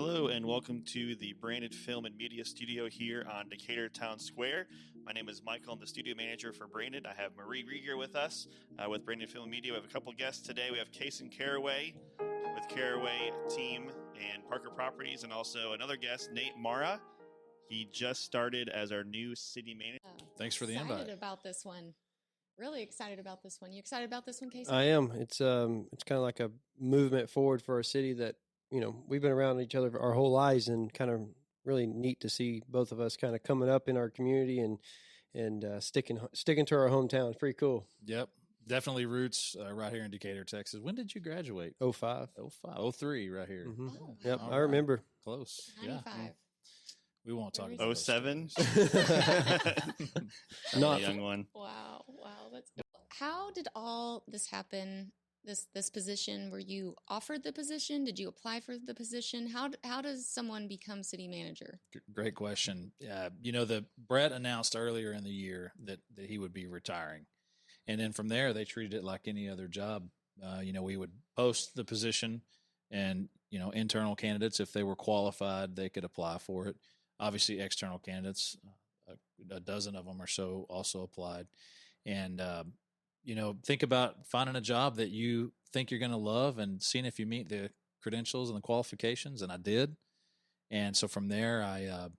Hello and welcome to the Branded Film and Media Studio here on Decatur Town Square. My name is Michael. I'm the studio manager for Branded. I have Marie Rieger with us with Branded Film and Media. We have a couple guests today. We have Kason Caraway with Caraway Team and Parker Properties, and also another guest, Nate Mara. He just started as our new city manager. Thanks for the invite. Excited about this one. Really excited about this one. You excited about this one, Casey? I am. It's kind of like a movement forward for our city that, you know, we've been around each other our whole lives, and kind of really neat to see both of us kind of coming up in our community and sticking to our hometown. It's pretty cool. Yep. Definitely roots right here in Decatur, Texas. When did you graduate? 05. 03 right here. Mm-hmm. Oh, Yep, wow. I remember. Close. 95. Yeah. We won't talk about those 07? Not a young one. Wow. That's how did all this happen? This position, were you offered the position? Did you apply for the position? How does someone become city manager? Great question. Brett announced earlier in the year that he would be retiring. And then from there, they treated it like any other job. We would post the position, and, internal candidates, if they were qualified, they could apply for it. Obviously, external candidates, a dozen of them or so also applied. And, think about finding a job that you think you're going to love and seeing if you meet the credentials and the qualifications. And I did. And so from there, I,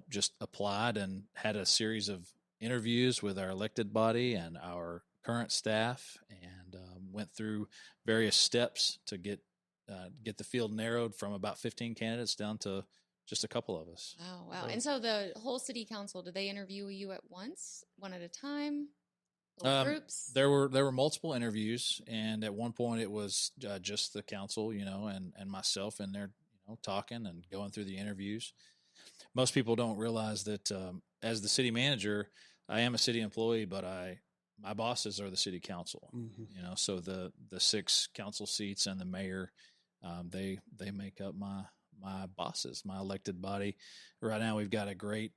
just applied and had a series of interviews with our elected body and our current staff, and went through various steps to get the field narrowed from about 15 candidates down to just a couple of us. Wow. And so the whole city council, did they interview you at once, one at a time? Groups? There were multiple interviews, and at one point it was just the council, and myself in there, talking and going through the interviews. Most people don't realize that as the city manager, I am a city employee, but my bosses are the city council. Mm-hmm. So the 6 council seats and the mayor, they make up my bosses, my elected body. Right now, we've got a great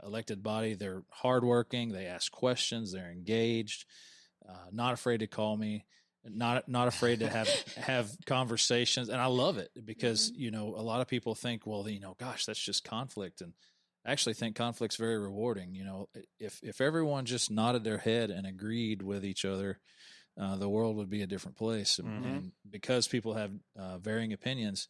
elected body. They're hardworking. They ask questions. They're engaged. Not afraid to call me. Not afraid to have conversations. And I love it because a lot of people think, well, gosh, that's just conflict. And I actually think conflict's very rewarding. If everyone just nodded their head and agreed with each other, the world would be a different place. Mm-hmm. And because people have varying opinions,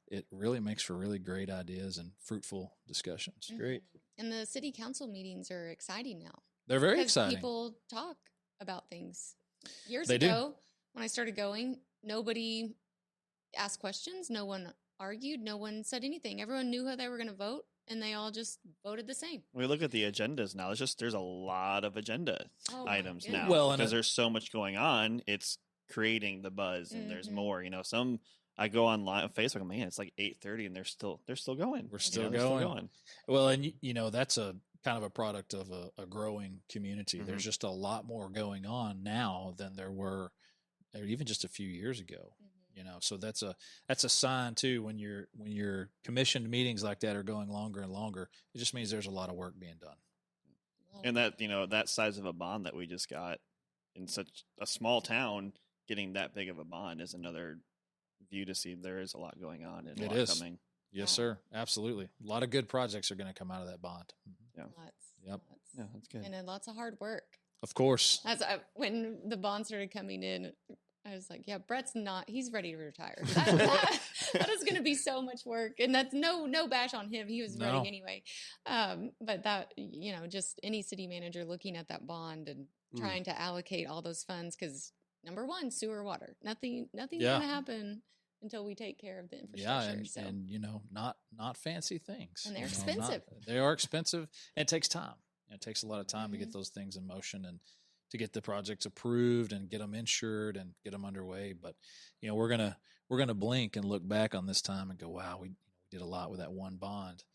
it really makes for really great ideas and fruitful discussions. Mm-hmm. Great. And the city council meetings are exciting now. They're very Because exciting. people talk about things. Years They ago, when I started going, nobody asked questions. No one argued. No one said anything. Everyone knew how they were going to vote, and they all just voted the same. We look at the agendas now. There's a lot of agenda items now. Well, because there's so much going on. It's creating the buzz, and there's Mhm. more. I go online on Facebook, man, it's like 8:30, and they're still going. We're still They're going. Well, and that's a kind of a product of a growing community. Mhm. There's just a lot more going on now than there were even just a few years ago. So that's a sign too. When your commissioned meetings like that are going longer and longer, it just means there's a lot of work being done. And that that size of a bond that we just got in such a small town, getting that big of a bond is another view to see there is a lot going on and a It lot is. coming. Yes, sir. Absolutely. A lot of good projects are going to come out of that bond. Yeah. Lots. Yep. Lots. Yeah, that's good. And then lots of hard work. Of course. When the bond started coming in, I was like, yeah, he's ready to retire. That is going to be so much work. And that's no bash on him. He was ready anyway. But that, just any city manager looking at that bond and trying to allocate all those funds, because number one, sewer, water, nothing's going to happen until we take care of the infrastructure. And not fancy things. And they're expensive. They are expensive, and it takes time. It takes a lot of time to get those things in motion and to get the projects approved and get them insured and get them underway. But we're gonna blink and look back on this time and go, wow, we did a lot with that one bond,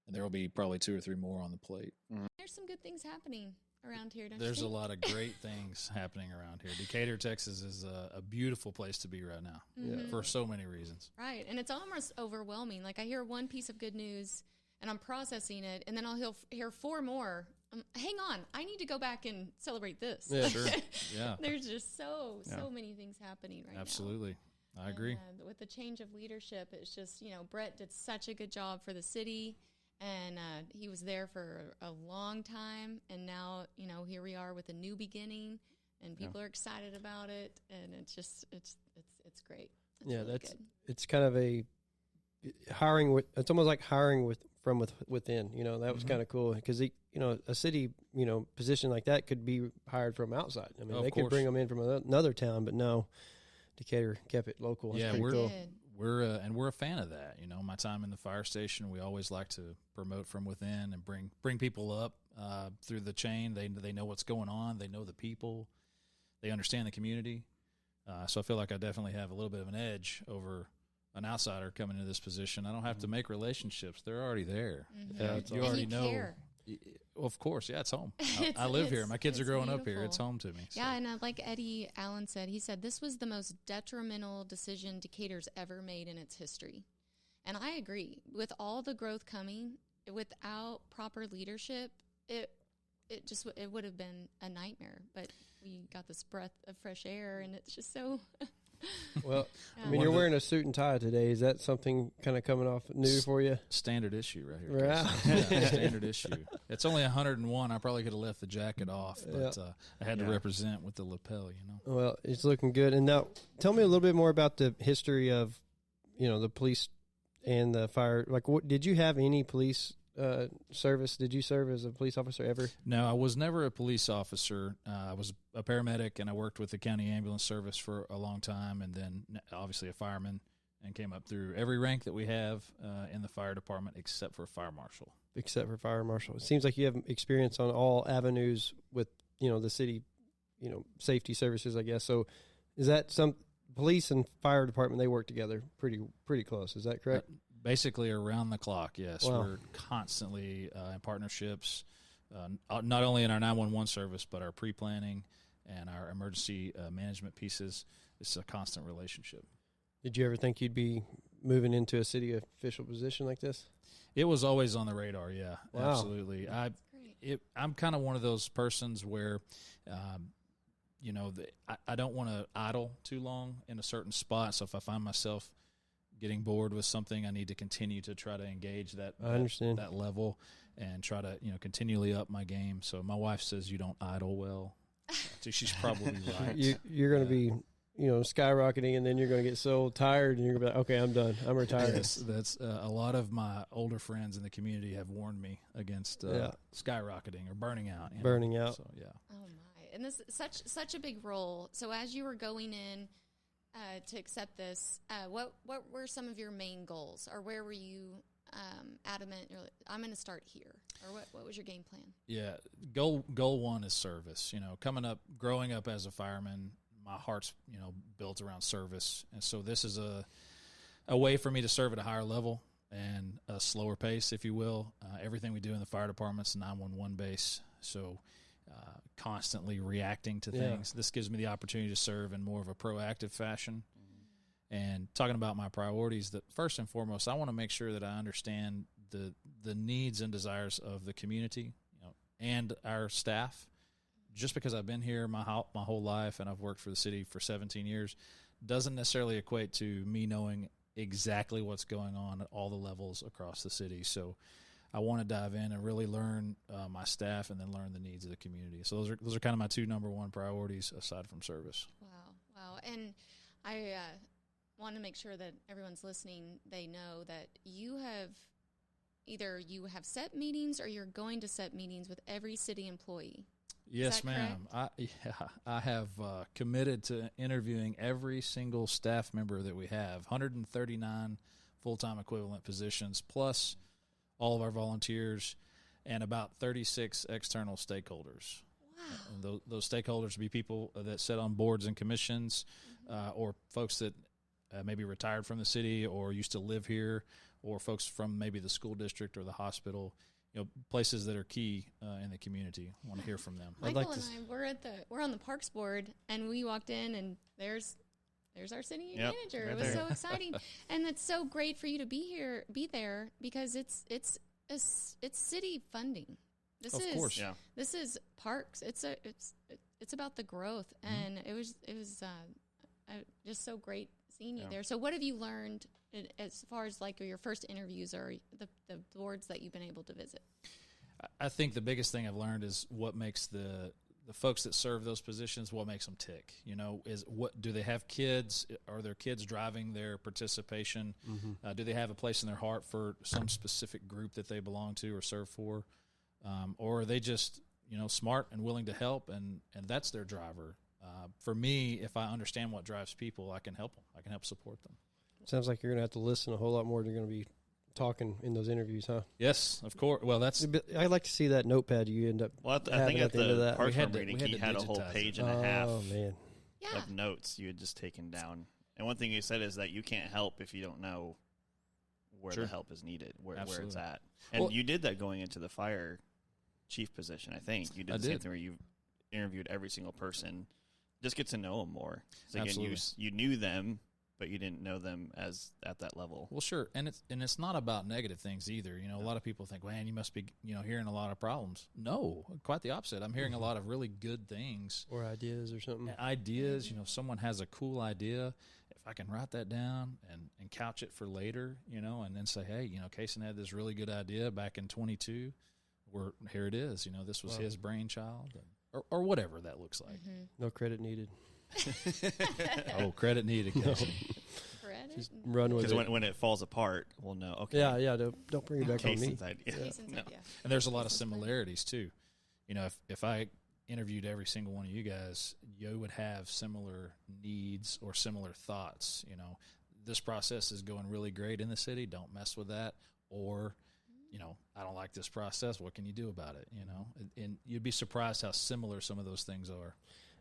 and there will be probably 2 or 3 more on the plate. There's some good things happening around here. There's a lot of great things happening around here. Decatur, Texas is a beautiful place to be right now for so many reasons. Right. And it's almost overwhelming. Like I hear one piece of good news and I'm processing it, and then I'll hear 4 more. Hang on, I need to go back and celebrate this. Yeah, sure. Yeah. There's just so many things happening right now. Absolutely. I agree. And, with the change of leadership, it's just, Brett did such a good job for the city, and he was there for a long time. And now, here we are with a new beginning, and people are excited about it. And it's just, it's great. It's really good. It's kind of a hiring it's almost like hiring from within, that was kind of cool because a city, position like that could be hired from outside. I mean, they could bring them in from another town, but no, Decatur kept it local. Yeah, cool. we're a fan of that. My time in the fire station, we always like to promote from within and bring people up through the chain. They know what's going on. They know the people. They understand the community. So I feel like I definitely have a little bit of an edge over an outsider coming into this position. I don't have to make relationships; they're already there. Mm-hmm. You already know. Care. Of course, it's home. I live here. My kids are growing up here. It's home to me. So. Yeah, and like Eddie Allen said, he said this was the most detrimental decision Decatur's ever made in its history. And I agree. With all the growth coming, without proper leadership, it would have been a nightmare. But we got this breath of fresh air, and it's just so... Well, I mean, you're wearing a suit and tie today. Is that something kind of coming off new for you? Standard issue right here. Right. Yeah, standard issue. It's only 101. I probably could have left the jacket off, but I had to represent with the lapel, Well, it's looking good. And now tell me a little bit more about the history of, the police and the fire. Like, did you have any police service? Did you serve as a police officer ever? No, I was never a police officer. I was a paramedic, and I worked with the county ambulance service for a long time, and then obviously a fireman, and came up through every rank that we have in the fire department except for fire marshal. Except for fire marshal. It seems like you have experience on all avenues with, the city, safety services, I guess. So is that some police and fire department, they work together pretty close. Is that correct? Basically around the clock, yes. Wow. We're constantly in partnerships, not only in our 911 service, but our pre-planning and our emergency management pieces. It's a constant relationship. Did you ever think you'd be moving into a city official position like this? It was always on the radar, yeah. Wow. Absolutely. I'm kind of one of those persons where, I don't want to idle too long in a certain spot. So if I find myself getting bored with something, I need to continue to try to engage that level and try to continually up my game. So my wife says you don't idle well. So she's probably right. You're going to be skyrocketing, and then you're going to get so tired, and you're going to be like, okay, I'm done. I'm retired. Yes, that's a lot of my older friends in the community have warned me against skyrocketing or burning out. Burning out. So yeah. Oh my! And this is such a big role. So as you were going in to accept this, what were some of your main goals, or where were you adamant? You're like, I'm going to start here, or what was your game plan? Yeah, goal one is service. Growing up as a fireman, my heart's built around service, and so this is a way for me to serve at a higher level and a slower pace, if you will. Everything we do in the fire department's 911 base, so constantly reacting to things. This gives me the opportunity to serve in more of a proactive fashion. And talking about my priorities, that first and foremost, I want to make sure that I understand the needs and desires of the community, and our staff. Just because I've been here my whole life and I've worked for the city for 17 years doesn't necessarily equate to me knowing exactly what's going on at all the levels across the city. So I want to dive in and really learn my staff and then learn the needs of the community. So those are kind of my two number one priorities aside from service. Wow. And I want to make sure that everyone's listening, they know that you have set meetings or you're going to set meetings with every city employee. Yes, ma'am. I have committed to interviewing every single staff member that we have, 139 full-time equivalent positions, plus all of our volunteers, and about 36 external stakeholders. Wow. And those stakeholders would be people that sit on boards and commissions, or folks that maybe retired from the city or used to live here, or folks from maybe the school district or the hospital. Places that are key in the community. I want to hear from them. Michael and I, we're on the Parks Board, and we walked in, and there's our city manager. Right, it was there. so exciting, and it's so great for you to be there because it's city funding. This is parks. It's about the growth, and it was just so great seeing you Yeah. there. So what have you learned as far as like your first interviews or the boards that you've been able to visit? I think the biggest thing I've learned is what makes the folks that serve those positions, what makes them tick. You know, is what do they have kids? Are their kids driving their participation? Mm-hmm. Do they have a place in their heart for some specific group that they belong to or serve for? Or are they just, you know, smart and willing to help, and that's their driver? For me, if I understand what drives people, I can help them. I can help support them. Sounds like you're going to have to listen a whole lot more than you're going to be talking in those interviews, huh? Yes, of course. Well, that's I'd like to see that notepad you end up. Well, I having think at the end of the that. park We had farm to- meeting, we had he to had a whole digitize page it. and a half Oh man, Yeah. of notes you had just taken down. And one thing he said is that you can't help if you don't know where Sure. the help is needed, where it's Absolutely. at. And Well- you did that going into the fire chief position, I think. You did I the same did. thing where you interviewed every single person. Just get to know them more. So again, Absolutely. you knew them, but you didn't know them as at that level. Well, sure, and it's not about negative things either. You know, a lot of people think, "Man, you must be, you know, hearing a lot of problems." No, quite the opposite. I'm hearing a lot of really good things, or ideas or something. ideas. You know, someone has a cool idea. If I can write that down and couch it for later, you know, and then say, "Hey, you know, Kason had this really good idea back in 22. Where here it is. You know, this was Wow. his brainchild, or whatever that looks like." Mm-hmm. No credit needed. Oh, credit needed. No. Casey. Credit? Just run with Because it. when it falls apart, we'll know. Okay, Yeah. Don't bring it back on me. Cason's idea. Jason's No. idea. And there's a lot of This is fun. similarities too. You know, if I interviewed every single one of you guys, you would have similar needs or similar thoughts. You know, this process is going really great in the city. Don't mess with that. Or, you know, I don't like this process. What can you do about it? You know, and you'd be surprised how similar some of those things are.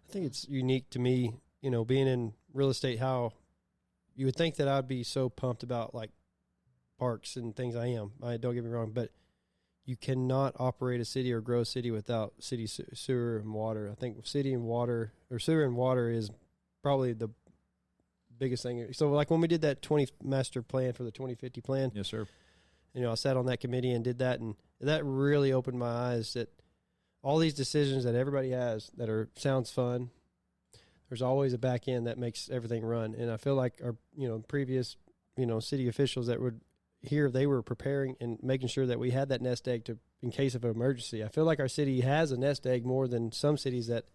I think it's unique to me, you know, being in real estate, how you would think that I'd be so pumped about like parks and things. I am. I don't get me wrong, but you cannot operate a city or grow a city without city sewer and water. I think city and water or sewer and water is probably the biggest thing. So like when we did that 20 master plan for the 2050 plan, Yes, sir. you know, I sat on that committee and did that, and that really opened my eyes that all these decisions that everybody has that sounds fun, there's always a back end that makes everything run. And I feel like our, you know, previous, you know, city officials that would here, they were preparing and making sure that we had that nest egg to in case of an emergency. I feel like our city has a nest egg more than some cities that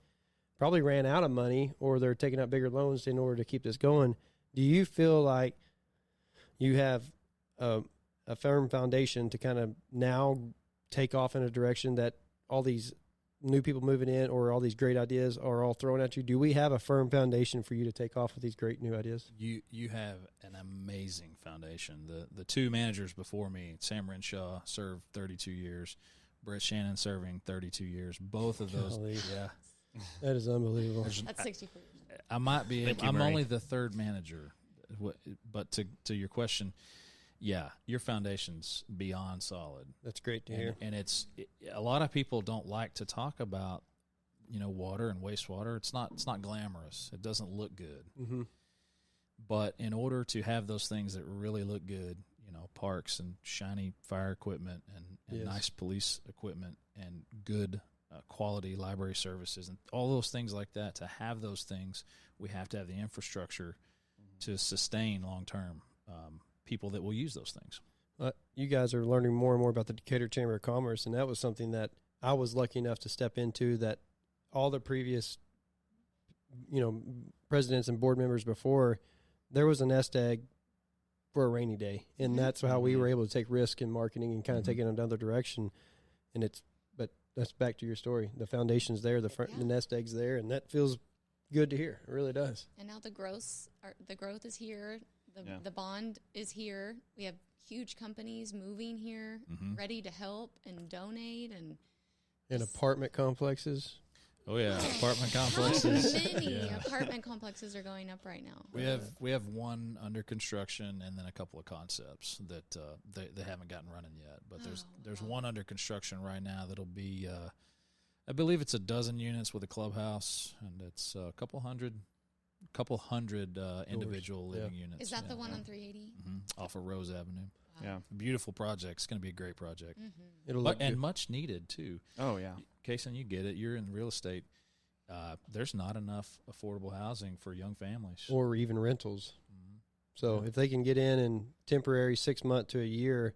probably ran out of money or they're taking out bigger loans in order to keep this going. Do you feel like you have a firm foundation to kind of now take off in a direction that all these new people moving in or all these great ideas are all thrown at you? Do we have a firm foundation for you to take off with these great new ideas? You have an amazing foundation. The two managers before me, Sam Renshaw, served 32 years. Brett Shannon serving 32 years. Both of those, Golly. yeah. That is unbelievable. That's 64 years. I might be. Thank you, I'm Murray. only the third manager, but to your question, yeah, your foundation's beyond solid. That's great to hear. And a lot of people don't like to talk about, you know, water and wastewater. It's not glamorous. It doesn't look good. Mm-hmm. But in order to have those things that really look good, you know, parks and shiny fire equipment and Yes. nice police equipment and good quality library services and all those things like that, to have those things, we have to have the infrastructure to sustain long-term people that will use those things. You guys are learning more and more about the Decatur Chamber of Commerce, and that was something that I was lucky enough to step into, that all the previous, you know, presidents and board members before, there was a nest egg for a rainy day. And Mhm. that's how we Mhm. were able to take risk in marketing and kind of Mhm. take it in another direction. And but that's back to your story. The foundation's there, the Yeah. nest egg's there, and that feels good to hear. It really does. And now the growth is here. Yeah. The bond is here. We have huge companies moving here, Mhm. ready to help and donate. And And Yes. apartment complexes. Oh yeah, apartment how complexes. many Yeah. apartment complexes are going up right now? We have one under construction and then a couple of concepts that they haven't gotten running yet. But there's wow. one under construction right now that'll be I believe it's a dozen units with a clubhouse, and it's a couple hundred individual living units. Is that the Yeah. one on 380? Off of Rose Avenue? Wow. Yeah. Beautiful project. It's going to be a great project, Mm-hmm. It'll look and good. much needed too. Oh yeah. Kason, you get it. You're in real estate. There's not enough affordable housing for young families. Or even rentals. Mhm. So if they can get in temporary 6 month to a year,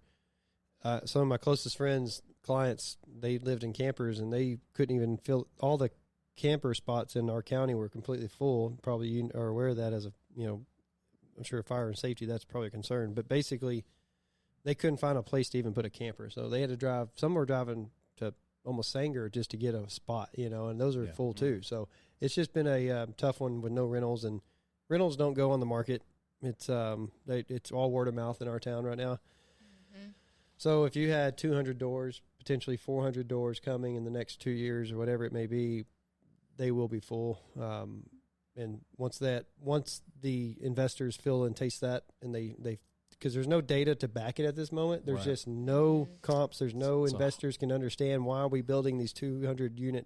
some of my closest friends, clients, they lived in campers and they couldn't even fill all the camper spots in our county were completely full. Probably you are aware of that as I'm sure fire and safety, that's probably a concern. But basically, they couldn't find a place to even put a camper. So they had to drive. Some were driving to almost Sanger just to get a spot, and those are full too. So it's just been a tough one with no rentals. And rentals don't go on the market. It's it's all word of mouth in our town right now. Mm-hmm. So if you had 200 doors, potentially 400 doors coming in the next 2 years or whatever it may be, they will be full. And once the investors feel and taste that, and they because there's no data to back it at this moment. There's just no comps. There's no investors can understand why are we building these 200 unit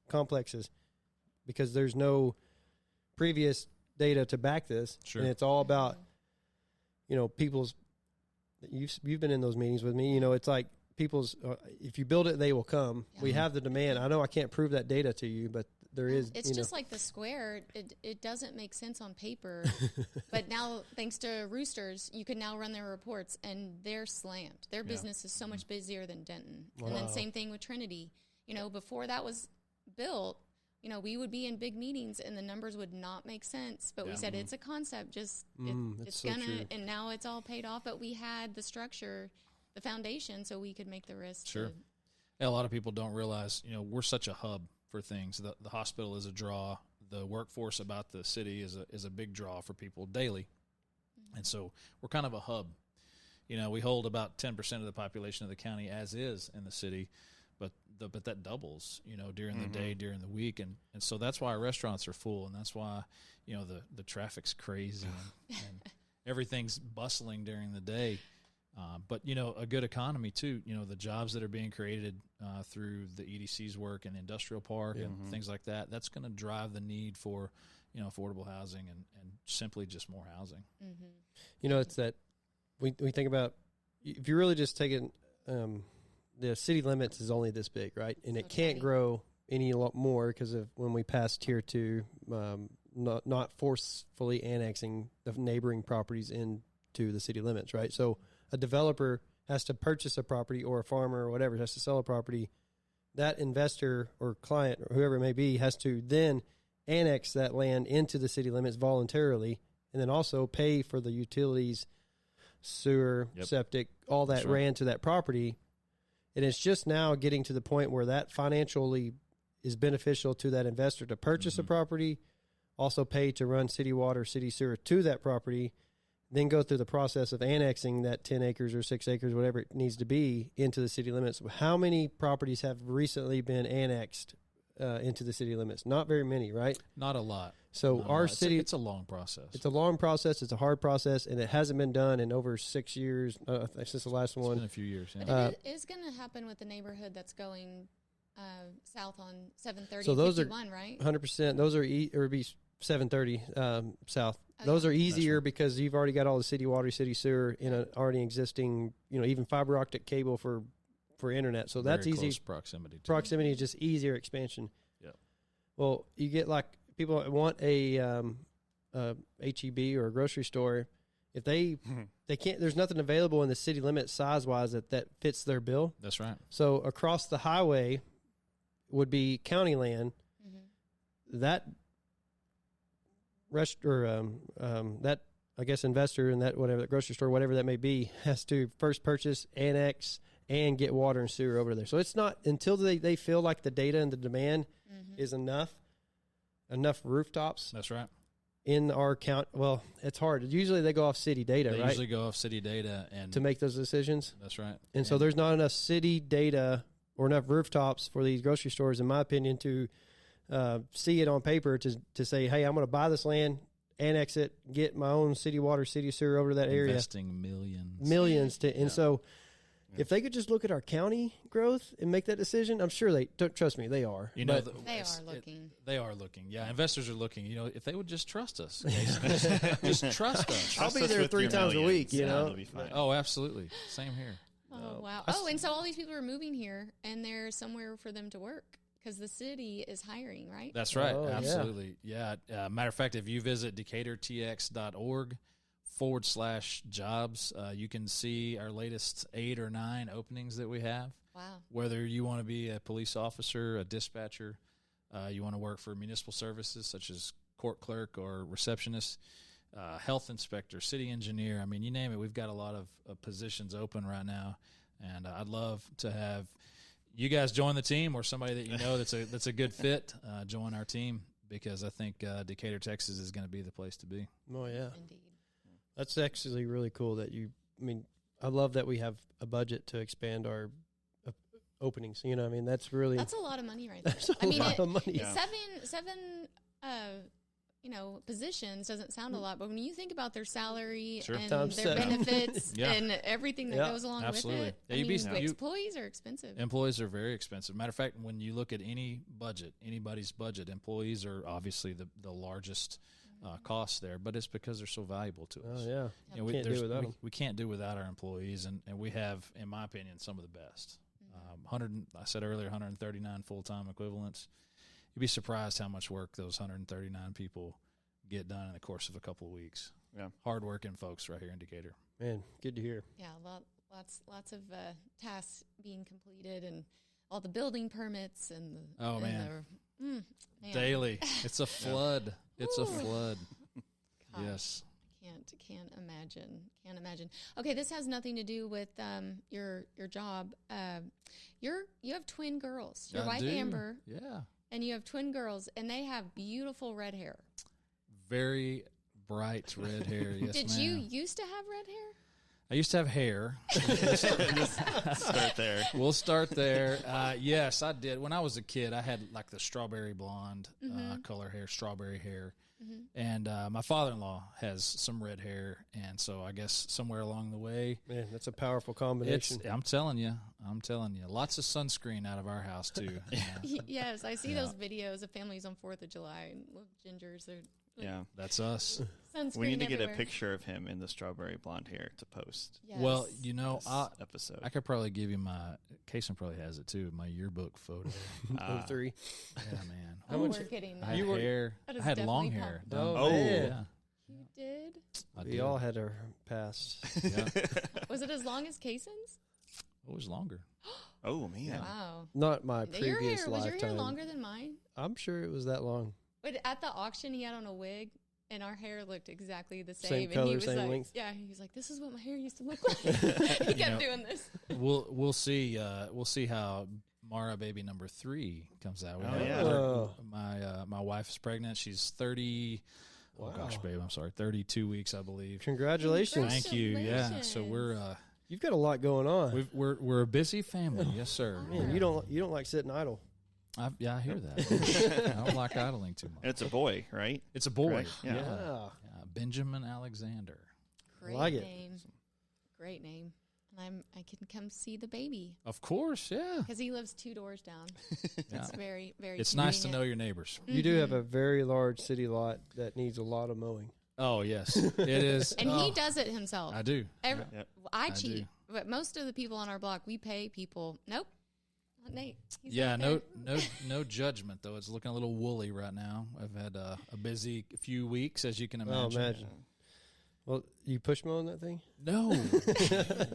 complexes, because there's no previous data to back this. Sure. And it's all about, people's, you've been in those meetings with me, it's like people's, if you build it, they will come. Yeah. We have the demand. I know I can't prove that data to you, but there is. It's just like the square. It doesn't make sense on paper, but now thanks to Roosters, you can now run their reports and they're slammed. Their business is so much busier than Denton. Wow. And then same thing with Trinity. Before that was built, we would be in big meetings and the numbers would not make sense. But we said it's a concept, just it's so gonna. True. And now it's all paid off. But we had the structure, the foundation, so we could make the risk. Sure. A lot of people don't realize, we're such a hub for things. The hospital is a draw. The workforce about the city is a big draw for people daily. Mm-hmm. And so we're kind of a hub. We hold about 10% of the population of the county as is in the city, but that doubles, during the day, during the week. And so that's why our restaurants are full, and that's why, the traffic's crazy and everything's bustling during the day. But, a good economy, too. The jobs that are being created through the EDC's work and the industrial park and things like that, that's going to drive the need for, affordable housing and simply just more housing. Mm-hmm. It's that we think about, if you're really just taking the city limits is only this big, right? And it can't grow any lot more because of when we pass Tier 2, not forcefully annexing the neighboring properties into the city limits, right? So a developer has to purchase a property, or a farmer or whatever has to sell a property. That investor or client or whoever it may be has to then annex that land into the city limits voluntarily, and then also pay for the utilities, sewer, septic, all that ran to that property. And it's just now getting to the point where that financially is beneficial to that investor to purchase a property, also pay to run city water, city sewer to that property, then go through the process of annexing that 10 acres or 6 acres, whatever it needs to be, into the city limits. How many properties have recently been annexed into the city limits? Not very many, right? Not a lot. So our city... It's a long process. It's a long process. It's a hard process, and it hasn't been done in over 6 years since the last one. It's been a few years, yeah. But it is going to happen with the neighborhood that's going south on 730 so those 51, are, right? 100%. Those are... or it'd be 730 south. Those are easier because you've already got all the city water, city sewer in an already existing, even fiber optic cable for internet. So that's Very easy. Close proximity. Proximity is just easier expansion. Yeah. Well, you get like people that want a HEB or a grocery store. If they can't, there's nothing available in the city limits size wise that fits their bill. That's right. So across the highway would be county land. Mm-hmm. That that I guess investor in that whatever that grocery store, whatever that may be, has to first purchase, annex, and get water and sewer over there. So it's not until they feel like the data and the demand is enough rooftops. That's right. In our count, well, it's hard. Usually they go off city data, right? They usually go off city data and to make those decisions. That's right. And so there's not enough city data or enough rooftops for these grocery stores, in my opinion, to see it on paper to say, hey, I'm going to buy this land, annex it, get my own city water, city sewer over to that area. Investing millions to, and so if they could just look at our county growth and make that decision, I'm sure trust me, they are. They are looking. They are looking. Yeah, investors are looking. If they would just trust us, just trust us. I'll be there 3 times a week. It'll be fine. Oh, absolutely. Same here. Oh wow. Oh, and so all these people are moving here, and there's somewhere for them to work. Because the city is hiring, right? That's right. Absolutely. Yeah. Matter of fact, if you visit DecaturTX.org, decatur.com/jobs. You can see our latest 8 or 9 openings that we have. Wow. Whether you want to be a police officer, a dispatcher, you want to work for municipal services such as court clerk or receptionist, health inspector, city engineer. I mean, you name it. We've got a lot of positions open right now, and I'd love to have you guys join the team, or somebody that you know that's a good fit join our team, because I think Decatur, Texas is going to be the place to be. Oh yeah, Indeed. that's actually really cool that you. I mean, I love that we have a budget to expand our openings. You know, I mean, that's a lot of money right there. That's a lot of money. Yeah. Seven positions doesn't sound a lot, but when you think about their salary Sure. and Times their 7. benefits Yeah. and everything that Yeah, goes along absolutely. with it, Yeah, I you'd mean, be- employees are expensive. Employees are very expensive. Matter of fact, when you look at anybody's budget, employees are obviously the largest cost there, but it's because they're so valuable to us. Oh yeah, You know, Can't do without them. we can't do without our employees, and we have, in my opinion, some of the best. 100, I said earlier, 139 full-time equivalents. You'd be surprised how much work those 139 people get done in the course of a couple of weeks. Yeah. Hard-working folks right here in Decatur. man, good to hear. Yeah, lots of tasks being completed, and all the building permits and the, Oh, and man. man. Daily. It's a flood. It's a Ooh. flood. Gosh. Yes. Can't imagine. Okay, this has nothing to do with your job. You have twin girls. Your I wife do. Amber, Yeah. and you have twin girls, and they have beautiful red hair. Very bright red hair. Yes, Did ma'am. you used to have red hair? I used to have hair. Start there. We'll start there. Yes, I did. When I was a kid, I had like the strawberry blonde color hair, strawberry hair. And my father-in-law has some red hair, and so I guess somewhere along the way, Man, that's a powerful combination. I'm telling you, lots of sunscreen out of our house too. Yes, I see those videos of families on 4th of July and little gingers. They're Yeah. That's us. sunscreen We need to get a everywhere. picture of him in the strawberry blonde hair to post Yes. Well, you know, this episode. I could probably give you Kason probably has it too, my yearbook photo. 03. Yeah, man. Oh, much- we're getting I that. had hair. That I is had long definitely hair. Oh, Oh. man. Yeah. You did? I We did. all had our past. Yeah. Was it as long as Kayson's? It was longer. Oh man. Wow. Not my Your previous hair, was your lifetime. hair longer than mine? I'm sure it was that long. But at the auction, he had on a wig, and our hair looked exactly the same. Same and color, he was same like, length? Yeah, he was like, "This is what my hair used to look like." He kept doing this. We'll see. We'll see how Mara baby number 3 comes out. We Oh, have yeah. her- my wife is pregnant. She's 30. Oh gosh, Wow. babe, I'm sorry. 32 weeks, I believe. Congratulations. Thank you. Yeah. So we're You've got a lot going on. we're a busy family. Yes, sir. Man, you don't like sitting idle. I hear that. I don't like idling too much. And it's a boy, right? It's a boy. Right. Yeah. Yeah. Benjamin Alexander. Great Like it. name. Great name. And I can come see the baby Of course, yeah. because he lives 2 doors down. Yeah. It's very, very. It's nice to convenient. know your neighbors. You do have a very large city lot that needs a lot of mowing. Oh yes, it is. And oh, he does it himself. I do. Yep. I I cheat, do. but most of the people on our block, we pay people. Nope, not Nate. He's Yeah, not no, there. no judgment though. It's looking a little woolly right now. I've had a busy few weeks, as you can Oh, imagine. imagine. Well, you push mow on that thing? No.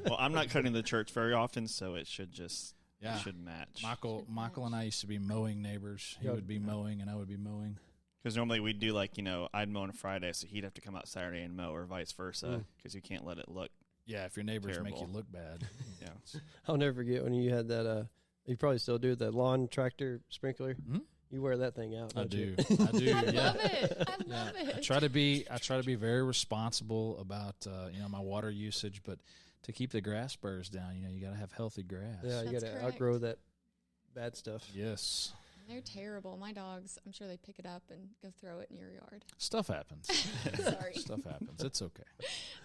Well, I'm not cutting the church very often, so it should just Yeah. it should match. Michael and I used to be mowing neighbors. He Yep. would be mowing, and I would be mowing. Because normally we'd do I'd mow on Friday, so he'd have to come out Saturday and mow, or vice versa, Mm. because you can't let it look. Yeah, if your neighbors make you Terrible. look bad. Yeah. I'll never forget when you had that. You probably still do the lawn tractor sprinkler. Mhm. You wear that thing out. I don't do. you? I do. I Yeah. love it. I Yeah, love it. I try to be very responsible about my water usage, but to keep the grass burrs down, you got to have healthy grass. Yeah, you That's got to correct. outgrow that bad stuff. Yes, They're terrible. My dogs, I'm sure they pick it up and go throw it in your yard. stuff happens. Sorry. Stuff happens. It's okay.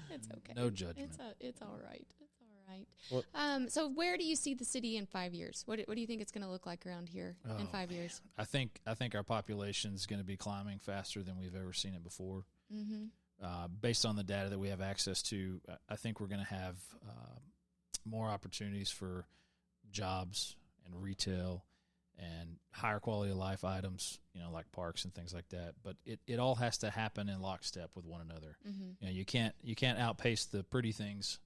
It's okay. No judgment. It's all right. It's all right. Well- So where do you see the city in 5 years? What do you think it's going to look like around here in Oh, 5 years? I think our population is going to be climbing faster than we've ever seen it before. Mm-hmm. Based on the data that we have access to, I think we're going to have more opportunities for jobs and retail and higher quality of life items, like parks and things like that. But it all has to happen in lockstep with one another. Mm-hmm. You can't outpace the pretty things,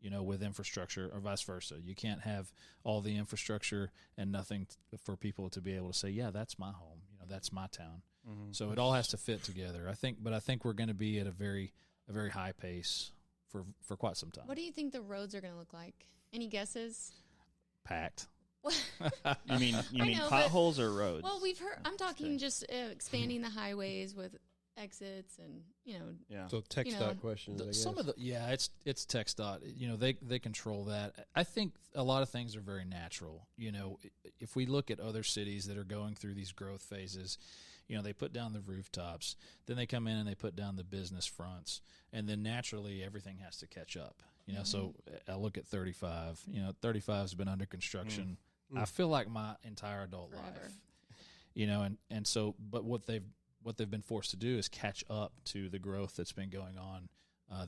with infrastructure, or vice versa. You can't have all the infrastructure and nothing for people to be able to say, yeah, that's my home. That's my town. Mm-hmm. So it all has to fit together. I think we're going to be at a very high pace for quite some time. What do you think the roads are going to look like? Any guesses? Packed. You mean know, potholes or roads? Well, we've heard. I'm talking just expanding the highways with exits and Yeah. So TxDOT questions. I guess. Some of it's TxDOT. They control that. I think a lot of things are very natural. If we look at other cities that are going through these growth phases, they put down the rooftops, then they come in and they put down the business fronts, and then naturally everything has to catch up. So I look at 35. 35 has been under construction. I feel like my entire adult Forever. life. And so, but what they've been forced to do is catch up to the growth that's been going on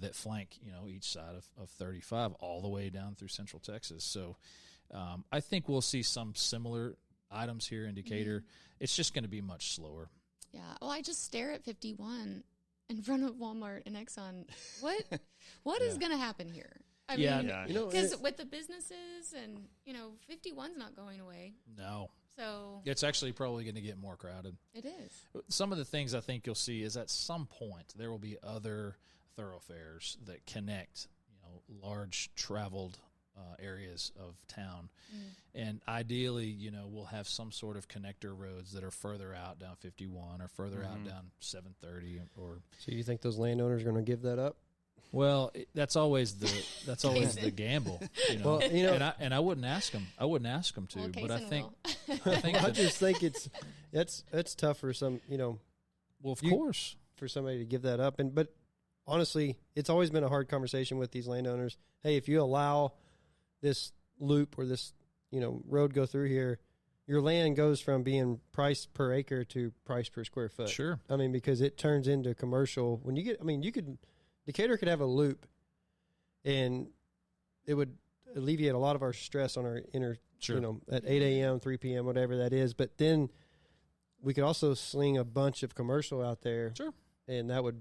that flank, each side of 35 all the way down through Central Texas. So I think we'll see some similar items here in Decatur. It's just going to be much slower. Yeah. Well, I just stare at 51 in front of Walmart and Exxon. What is going to happen here? I mean, because with the businesses and 51's not going away. No. So it's actually probably going to get more crowded. It is. Some of the things I think you'll see is at some point there will be other thoroughfares that connect, large traveled areas of town. And ideally, we'll have some sort of connector roads that are further out down 51 or further out down 730 or. So you think those landowners are going to give that up? Well, that's always the gamble, Well, and I wouldn't ask them. I wouldn't ask them to, Well, but I think I just think it's tough for some, Well, of course, for somebody to give that up. But honestly, it's always been a hard conversation with these landowners. Hey, if you allow this loop or this road go through here, your land goes from being priced per acre to price per square foot. Sure. I mean, because it turns into commercial. When Decatur could have a loop, and it would alleviate a lot of our stress on our inner, Sure. At 8 a.m., 3 p.m., whatever that is. But then we could also sling a bunch of commercial out there. Sure. And that would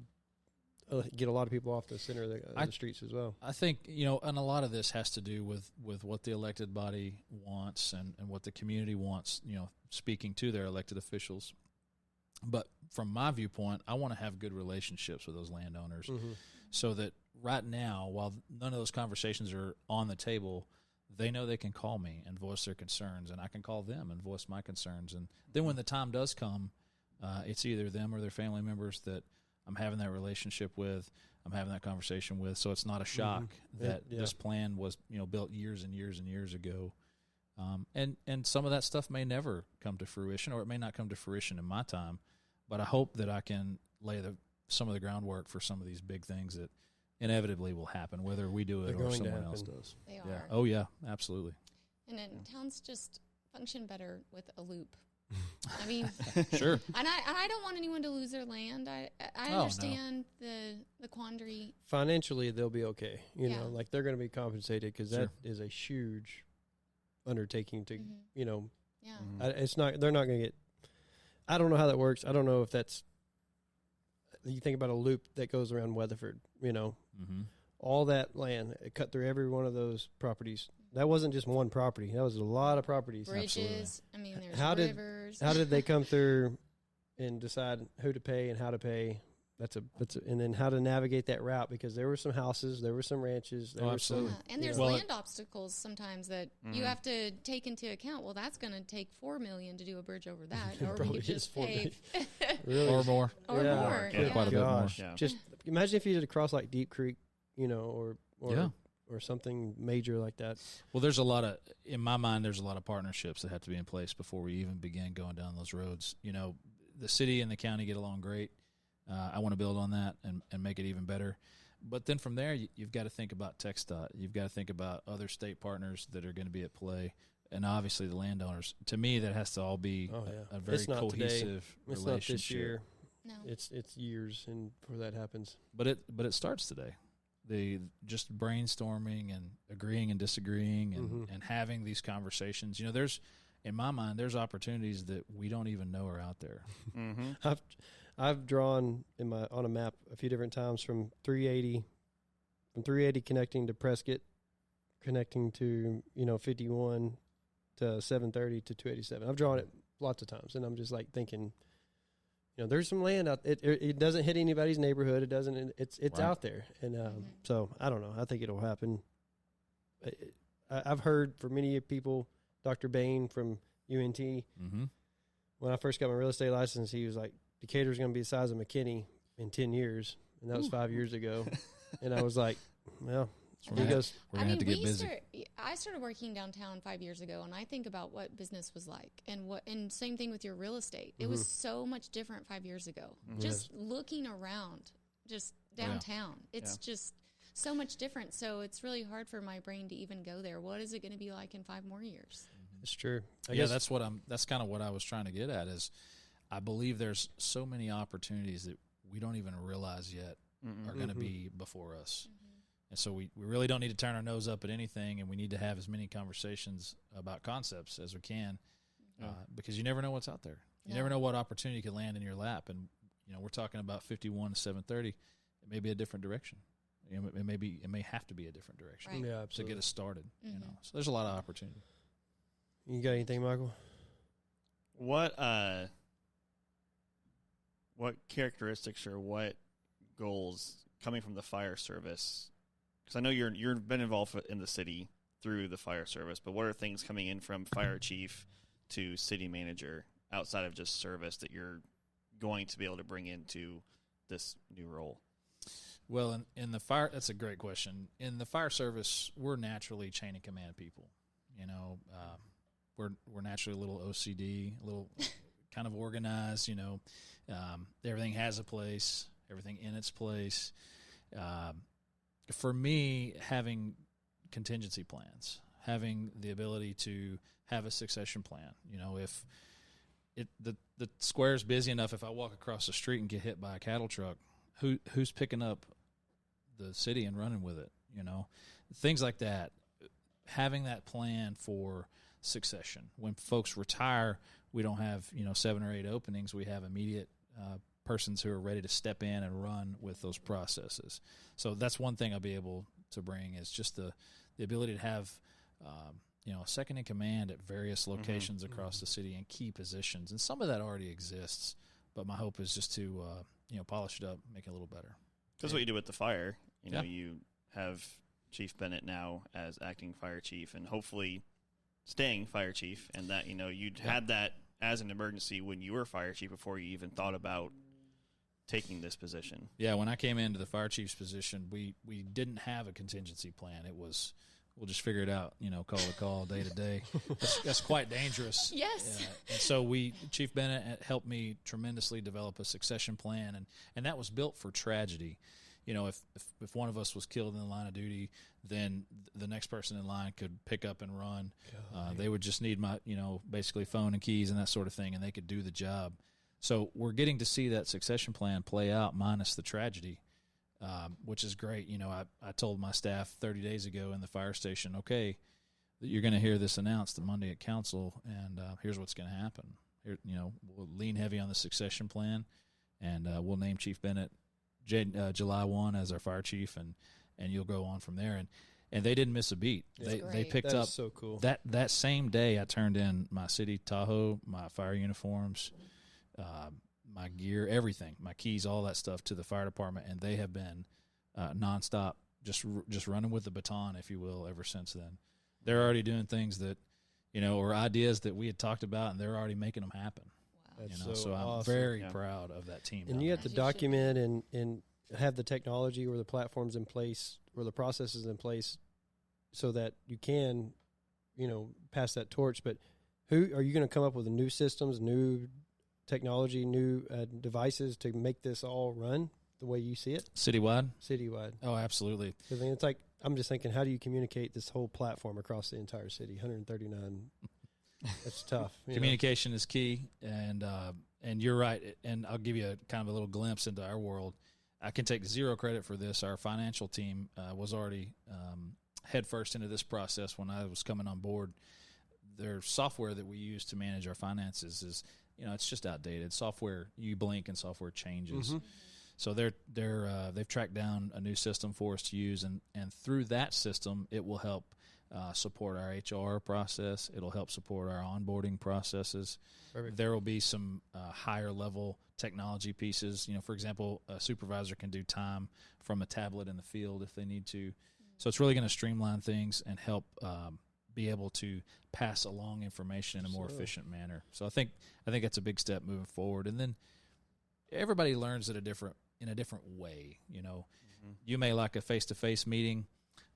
get a lot of people off the center of the streets as well. I think, and a lot of this has to do with what the elected body wants and what the community wants, speaking to their elected officials. But from my viewpoint, I want to have good relationships with those landowners so that right now, while none of those conversations are on the table, they know they can call me and voice their concerns, and I can call them and voice my concerns. And then when the time does come, it's either them or their family members that I'm having that relationship with, I'm having that conversation with. So it's not a shock that this plan was, built years and years and years ago. And some of that stuff may never come to fruition, or it may not come to fruition in my time. But I hope that I can lay some of the groundwork for some of these big things that inevitably will happen, whether we do it or someone else does. They Yeah. are. Oh, yeah, absolutely. And then towns just function better with a loop. I mean, Sure. And I don't want anyone to lose their land. I understand the quandary. Financially, they'll be okay. Yeah. Like they're going to be compensated because that is a huge undertaking to, Yeah. it's not, they're not going to get, I don't know how that works. I don't know if that's, you think about a loop that goes around Weatherford, all that land cut through every one of those properties. That wasn't just one property. That was a lot of properties. Bridges. I mean, there's rivers. How did they come through and decide who to pay and how to pay? And then how to navigate that route, because there were some houses, there were some ranches, there were some, and there's land obstacles sommes that you have to take into account. Well, that's going to take $4 million to do a bridge over that, or we could just pay really? or more, or more. Yeah, quite a bit more. Yeah. Just imagine if you did cross like Deep Creek, or something major like that. Well, in my mind, there's a lot of partnerships that have to be in place before we even begin going down those roads. The city and the county get along great. I want to build on that and make it even better. But then from there, you've got to think about TxDOT. You've got to think about other state partners that are going to be at play, and obviously the landowners. To me, that has to all be a very cohesive relationship. It's not this year. No. It's years and before that happens. But it starts today. Just brainstorming and agreeing and disagreeing and having these conversations. in my mind, there's opportunities that we don't even know are out there. Mm-hmm. I've drawn on a map a few different times from 380 connecting to Prescott, connecting to 51 to 730 to 287. I've drawn it lots of times, and I'm just like thinking, there's some land out. It doesn't hit anybody's neighborhood. It doesn't. It's Right. out there, and so I don't know. I think it'll happen. I've heard from many people, Dr. Bain from UNT. Mm-hmm. When I first got my real estate license, he was like, Decatur's going to be the size of McKinney in 10 years, and that was 5 years ago. And I was like, well, he goes, We're gonna have to get busy. I started working downtown 5 years ago, and I think about what business was like, and same thing with your real estate. It was so much different 5 years ago. Just looking around, just downtown, it's just so much different. So it's really hard for my brain to even go there. What is it going to be like in 5 more years? it's true. I Yeah, guess that's kind of what I was trying to get at is I believe there's so many opportunities that we don't even realize yet are going to be before us. And so we really don't need to turn our nose up at anything, and we need to have as many conversations about concepts as we can because you never know what's out there. You never know what opportunity could land in your lap. And, we're talking about 51 to 730. It may be a different direction. It may have to be a different direction Right. Yeah, to absolutely. get us started. So there's a lot of opportunity. You got anything, Michael? What characteristics or what goals coming from the fire service? Because I know you've been involved in the city through the fire service, but what are things coming in from fire chief to city manager outside of just service that you're going to be able to bring into this new role? Well, in the fire, that's a great question. In the fire service, we're naturally chain of command people. We're naturally a little OCD, a little kind of organized. Everything has a place, everything in its place. For me, having contingency plans, having the ability to have a succession plan. If the square's busy enough, if I walk across the street and get hit by a cattle truck, who's picking up the city and running with it? Things like that. Having that plan for succession. When folks retire, we don't have 7 or 8 openings. We have immediate persons who are ready to step in and run with those processes. So that's one thing I'll be able to bring is just the ability to have a second in command at various locations across the city in key positions. And some of that already exists, but my hope is just to polish it up, make it a little better. That's what you do with the fire. You have Chief Bennett now as acting fire chief and hopefully staying fire chief, and that you'd had that as an emergency when you were fire chief before you even thought about taking this position. Yeah, when I came into the fire chief's position, we didn't have a contingency plan. It was we'll just figure it out, call to call, day to day. That's quite dangerous. Yes. And so Chief Bennett helped me tremendously develop a succession plan, and that was built for tragedy. If one of us was killed in the line of duty, then the next person in line could pick up and run. They would just need my, basically phone and keys and that sort of thing, and they could do the job. So we're getting to see that succession plan play out minus the tragedy, which is great. I told my staff 30 days ago in the fire station, okay, you're going to hear this announced on Monday at council, and here's what's going to happen. Here, we'll lean heavy on the succession plan, and we'll name Chief Bennett July 1 as our fire chief, and you'll go on from there. And they didn't miss a beat. They picked That up is so cool. that same day. I turned in my city Tahoe, my fire uniforms, my gear, everything, my keys, all that stuff to the fire department, and they have been nonstop, just running with the baton, if you will, ever since then. They're already doing things that, or ideas that we had talked about, and they're already making them happen. Wow. That's So I'm awesome. very proud of that team. And you have to document and have the technology or the platforms in place or the processes in place so that you can, pass that torch. But who are you going to come up with new systems, new technology, new devices to make this all run the way you see it? Citywide? Citywide. Oh, absolutely. I mean, it's like, I'm just thinking, how do you communicate this whole platform across the entire city? 139. That's tough. Communication is key, and you're right. And I'll give you a kind of a little glimpse into our world. I can take zero credit for this. Our financial team was already headfirst into this process when I was coming on board. their software that we use to manage our finances is, it's just outdated. Software, you blink and software changes. Mm-hmm. So they've tracked down a new system for us to use, and through that system, it will help support our HR process. It'll help support our onboarding processes. Perfect. There will be some higher level technology pieces. For example, a supervisor can do time from a tablet in the field if they need to. So it's really going to streamline things and help be able to pass along information in a more efficient manner. So I think that's a big step moving forward. And then everybody learns in a different way. You may like a face-to-face meeting.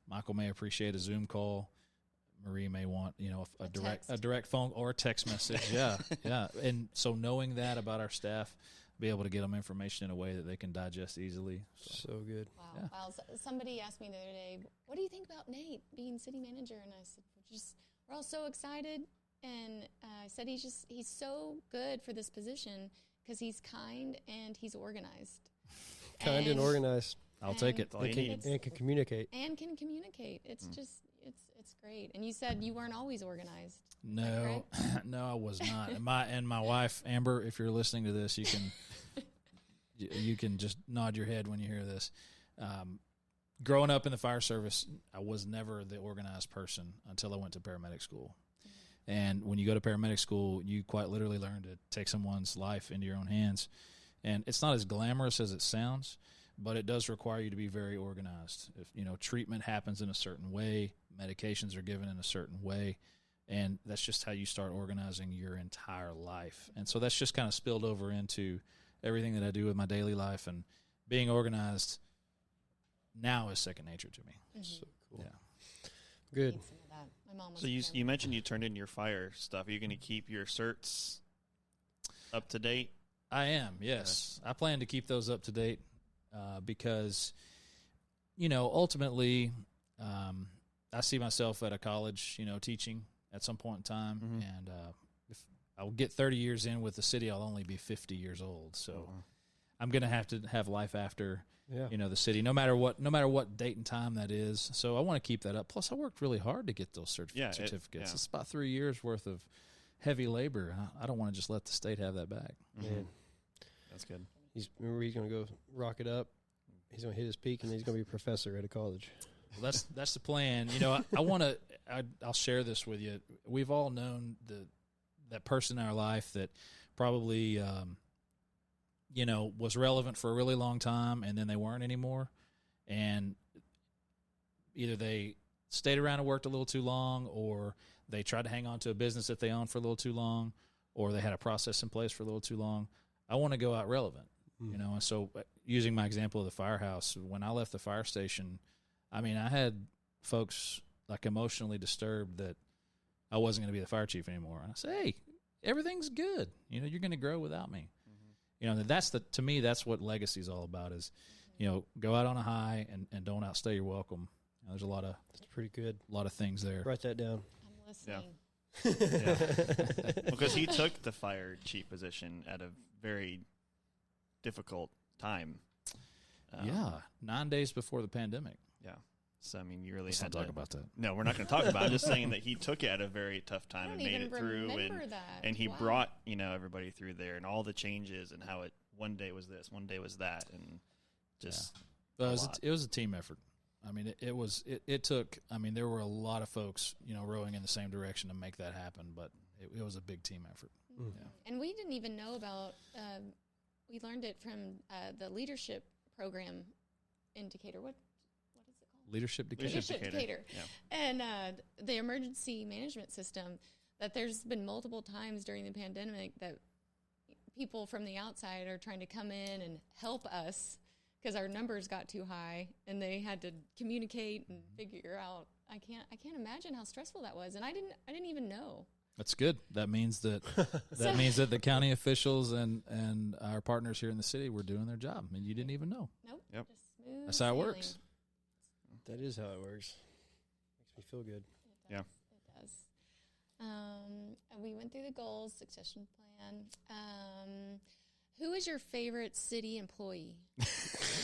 Michael may appreciate a Zoom call. Marie may want, a direct phone or a text message. Yeah. And so knowing that about our staff, be able to get them information in a way that they can digest easily. So good. Wow. Yeah. Wow. Somebody asked me the other day, what do you think about Nate being city manager? And I said, we're all so excited. And I said, he's so good for this position because he's kind and he's organized. Kind and organized. I'll take it. And can communicate. It's just, it's great. And you said you weren't always organized. No, no, I was not. And my wife, Amber, if you're listening to this, you can just nod your head when you hear this. Growing up in the fire service, I was never the organized person until I went to paramedic school. And when you go to paramedic school, you quite literally learn to take someone's life into your own hands. And it's not as glamorous as it sounds, but it does require you to be very organized. If treatment happens in a certain way, medications are given in a certain way, and that's just how you start organizing your entire life. And so that's just kind of spilled over into everything that I do with my daily life, and being organized now is second nature to me. Mm-hmm. So cool. Yeah. Good. My mom was So you mentioned you turned in your fire stuff. Are you going to keep your certs up to date? I am, yes. I plan to keep those up to date because, ultimately, I see myself at a college, teaching at some point in time. Mm-hmm. And if I'll get 30 years in with the city, I'll only be 50 years old. So I'm going to have life after, the city, no matter what date and time that is. So I want to keep that up. Plus, I worked really hard to get those certificates. It's about 3 years worth of heavy labor. I don't want to just let the state have that back. Mm-hmm. Man. That's good. He's going to go rock it up. He's going to hit his peak, and he's going to be a professor at a college. Well, that's the plan. I'll share this with you. We've all known that person in our life that probably, was relevant for a really long time, and then they weren't anymore. And either they stayed around and worked a little too long, or they tried to hang on to a business that they owned for a little too long, or they had a process in place for a little too long. I want to go out relevant, and so using my example of the firehouse, when I left the fire station, I had folks like emotionally disturbed that I wasn't going to be the fire chief anymore. And I said, hey, everything's good. You're going to grow without me. Mm-hmm. To me, that's what legacy is all about is, go out on a high and don't outstay your welcome. There's a lot of, that's pretty good. A lot of things there. Write that down. I'm listening. Yeah. Because he took the fire chief position at a very difficult time. 9 days before the pandemic. Yeah. So, you really Let's had not to talk about that. No, we're not going to talk about it. I'm just saying that he took it at a very tough time and made it through. And he brought, everybody through there and all the changes and how one day was this, one day was that. And just it was a team effort. It took, there were a lot of folks, rowing in the same direction to make that happen, but it was a big team effort. Mm-hmm. Yeah. And we didn't even know about, we learned it from the leadership program in Decatur. What is it called? Leadership Decatur. Leadership Decatur. Yeah. And the emergency management system, that there's been multiple times during the pandemic that people from the outside are trying to come in and help us because our numbers got too high, and they had to communicate and figure out. I can't imagine how stressful that was, and I didn't even know. That's good. That means that the county officials and our partners here in the city were doing their job, and you didn't even know. Nope. Yep. That's how it works. That is how it works. Makes me feel good. It does. We went through the goals, succession plan. Who is your favorite city employee?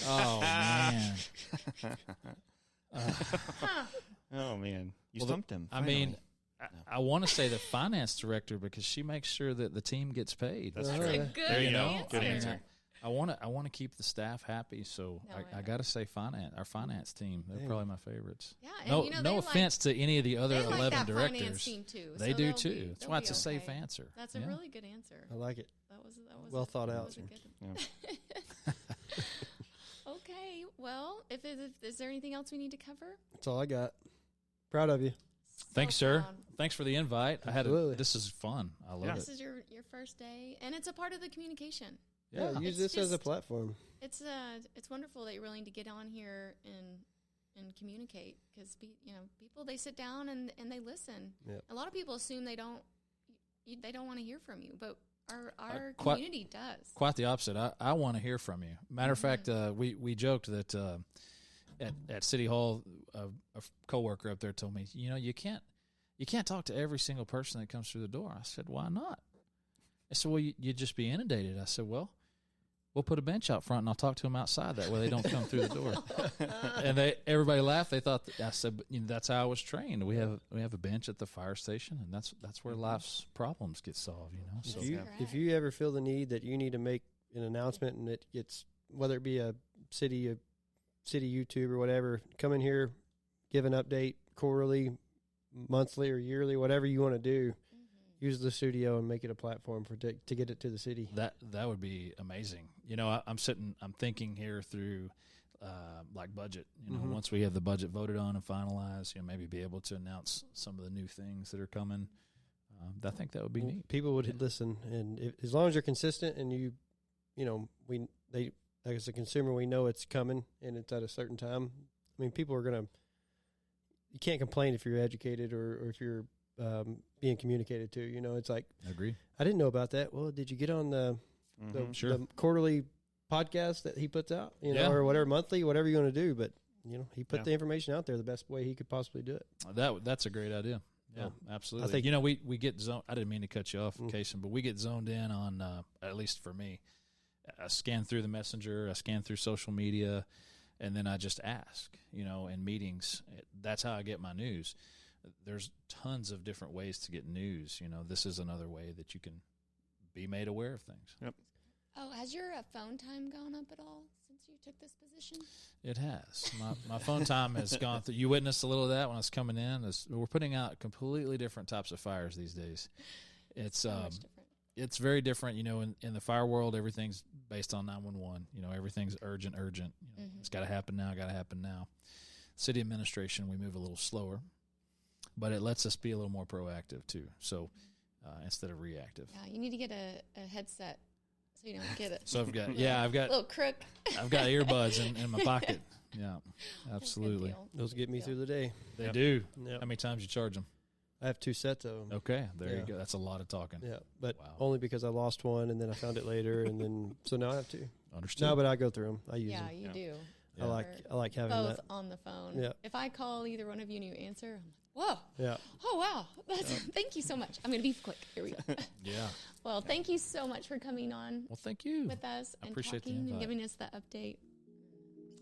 Oh, man. Oh, man. You stumped him. Finally. I want to say the finance director because she makes sure that the team gets paid. That's That's true. a good There you go. answer. Good answer. I want to keep the staff happy, so No, I got to say our finance team. They're Dang. probably my favorites. Yeah, and No, you know, no they offense to any of the other they like 11 that finance directors. team too. They so do they'll too. be- That's they'll why be it's a safe okay. answer. That's a Yeah. really good answer. I like it. That was Well thought that out. was a good one. Yeah. Okay, well, if is there anything else we need to cover? That's all I got. Proud of you. Thanks, So sir. proud. Thanks for the invite. Absolutely. This is fun. I love Yeah. This it. is your first day, and it's a part of the communication. Yeah, use It's this as a just- platform. It's wonderful that you're willing to get on here and communicate because people they sit down and they listen. Yep. A lot of people assume they don't want to hear from you, but our quite- community does. Quite the opposite. I want to hear from you. Matter of fact, we joked that at City Hall, a coworker up there told me, you can't talk to every single person that comes through the door. I said, why not? I said, well, you'd just be inundated. I said, well, we'll put a bench out front and I'll talk to them outside. That way they don't come through the door. And everybody laughed. They thought I said, but, that's how I was trained. We have a bench at the fire station, and that's where life's problems get solved. So That's correct. If you ever feel the need that you need to make an announcement and it gets, whether it be a city YouTube or whatever, come in here, give an update quarterly, monthly, or yearly, whatever you want to do. Use the studio and make it a platform to get it to the city. that would be amazing. I'm thinking here through like budget. Once we have the budget voted on and finalized, maybe be able to announce some of the new things that are coming. I think that would be neat. People would listen, and as long as you're consistent and as a consumer, we know it's coming and it's at a certain time. I mean, people are gonna. You can't complain if you're educated or if you're being communicated to. It's like, Agree. I didn't know about that. Well, did you get on the Sure. the quarterly podcast that he puts out? Yeah. Or whatever, monthly, whatever you want to do. But he put Yeah. the information out there the best way he could possibly do it. That's a great idea. Yeah, absolutely. I think- we get zoned. I didn't mean to cut you off, Kason, but we get zoned in on, at least for me, I scan through the messenger, I scan through social media, and then I just ask, in meetings. That's how I get my news. There's tons of different ways to get news. This is another way that you can be made aware of things. Yep. Oh, has your phone time gone up at all since you took this position? It has. My phone time has gone through. You witnessed a little of that when I was coming in. We're putting out completely different types of fires these days. It's So much different. it's very different. In the fire world, everything's based on 911. Everything's urgent. It's got to happen now. City administration, we move a little slower, but it lets us be a little more proactive too. So instead of reactive. Yeah, you need to get a headset so you don't get it. So I've got little crook. I've got earbuds in my pocket. Yeah, absolutely. Good deal. Those get me Deal. through the day. They do. Yep. How many times you charge them? I have 2 sets of them. Okay, there you Yeah. go. That's a lot of talking. Yeah, but Wow. only because I lost one and then I found it later, and then so now I have 2. Understood. No, but I go through them. I use Yeah, them. you Yeah. do. Yeah. I like having Both that. on the phone. Yeah. If I call either one of you and you answer, I'm like, whoa. Yeah. Oh, wow. Thank you so much. I'm going to be quick. Here we go. Yeah. Well, thank you so much for coming on Well, thank you. with us I and appreciate the talking and invite. giving us the update.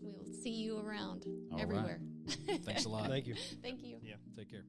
We'll see you around All right. everywhere. Thanks a lot. Thank you. Thank you. Yeah. Take care.